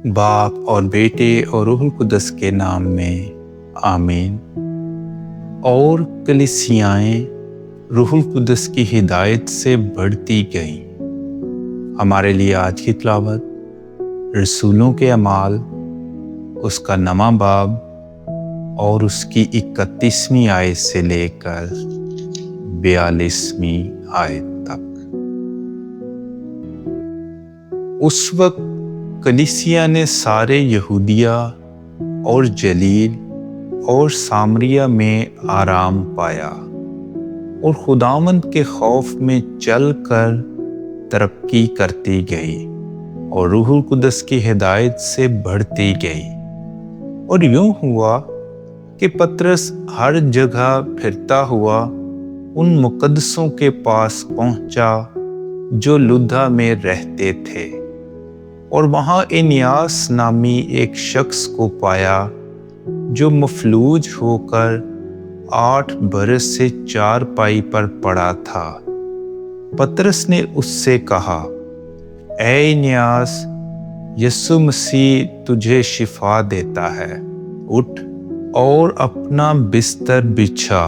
باپ اور بیٹے اور روح القدس کے نام میں آمین۔ اور کلیسیائیں روح القدس کی ہدایت سے بڑھتی گئیں۔ ہمارے لیے آج کی تلاوت رسولوں کے اعمال اس کا نواں باب اور اس کی 31ویں آیت سے لے کر 42ویں آیت تک۔ اس وقت کلیسیا نے سارے یہودیہ اور جلیل اور سامریہ میں آرام پایا اور خداوند کے خوف میں چل کر ترقی کرتی گئی اور روح القدس کی ہدایت سے بڑھتی گئی۔ اور یوں ہوا کہ پطرس ہر جگہ پھرتا ہوا ان مقدسوں کے پاس پہنچا جو لدھا میں رہتے تھے، اور وہاں انیاس نامی ایک شخص کو پایا جو مفلوج ہو کر 8 برس سے چارپائی پر پڑا تھا۔ پطرس نے اس سے کہا، اے انیاس، یسوع مسیح تجھے شفا دیتا ہے، اٹھ اور اپنا بستر بچھا۔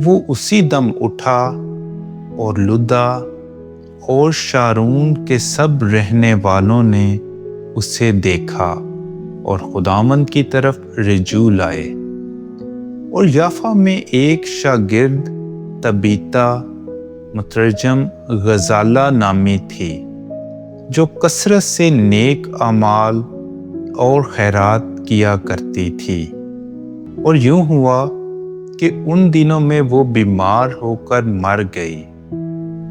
وہ اسی دم اٹھا اور لدھا اور شارون کے سب رہنے والوں نے اسے دیکھا اور خداوند کی طرف رجوع لائے۔ اور یافا میں ایک شاگرد طبیطا مترجم غزالہ نامی تھی، جو کثرت سے نیک اعمال اور خیرات کیا کرتی تھی۔ اور یوں ہوا کہ ان دنوں میں وہ بیمار ہو کر مر گئی،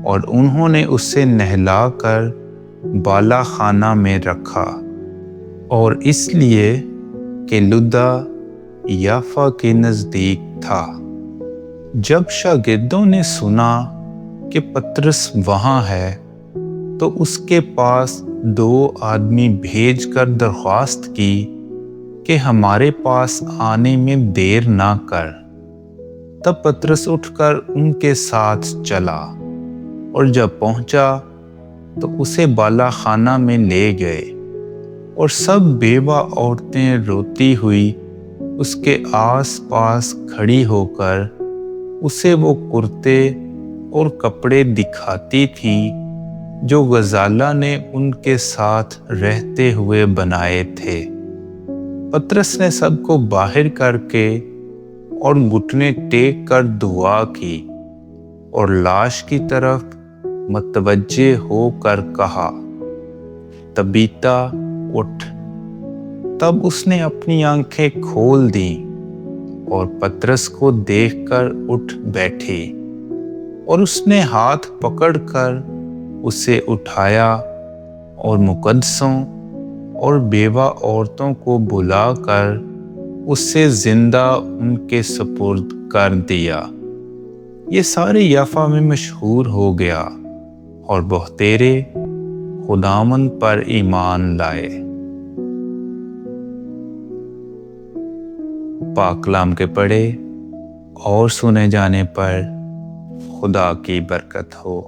اور انہوں نے اسے نہلا کر بالا خانہ میں رکھا، اور اس لیے کہ لدھا یافا کے نزدیک تھا۔ جب شاگردوں نے سنا کہ پطرس وہاں ہے تو اس کے پاس 2 آدمی بھیج کر درخواست کی کہ ہمارے پاس آنے میں دیر نہ کر۔ تب پطرس اٹھ کر ان کے ساتھ چلا، اور جب پہنچا تو اسے بالا خانہ میں لے گئے، اور سب بیوہ عورتیں روتی ہوئی اس کے آس پاس کھڑی ہو کر اسے وہ کرتے اور کپڑے دکھاتی تھیں جو غزالہ نے ان کے ساتھ رہتے ہوئے بنائے تھے۔ پطرس نے سب کو باہر کر کے اور گھٹنے ٹیک کر دعا کی اور لاش کی طرف متوجہ ہو کر کہا، طبیطا اٹھ۔ تب اس نے اپنی آنکھیں کھول دیں اور پطرس کو دیکھ کر اٹھ بیٹھی، اور اس نے ہاتھ پکڑ کر اسے اٹھایا اور مقدسوں اور بیوہ عورتوں کو بلا کر اسے زندہ ان کے سپرد کر دیا۔ یہ سارے یافا میں مشہور ہو گیا، اور بہتیرے خداوند پر ایمان لائے۔ پاک کلام کے پڑھے اور سنے جانے پر خدا کی برکت ہو۔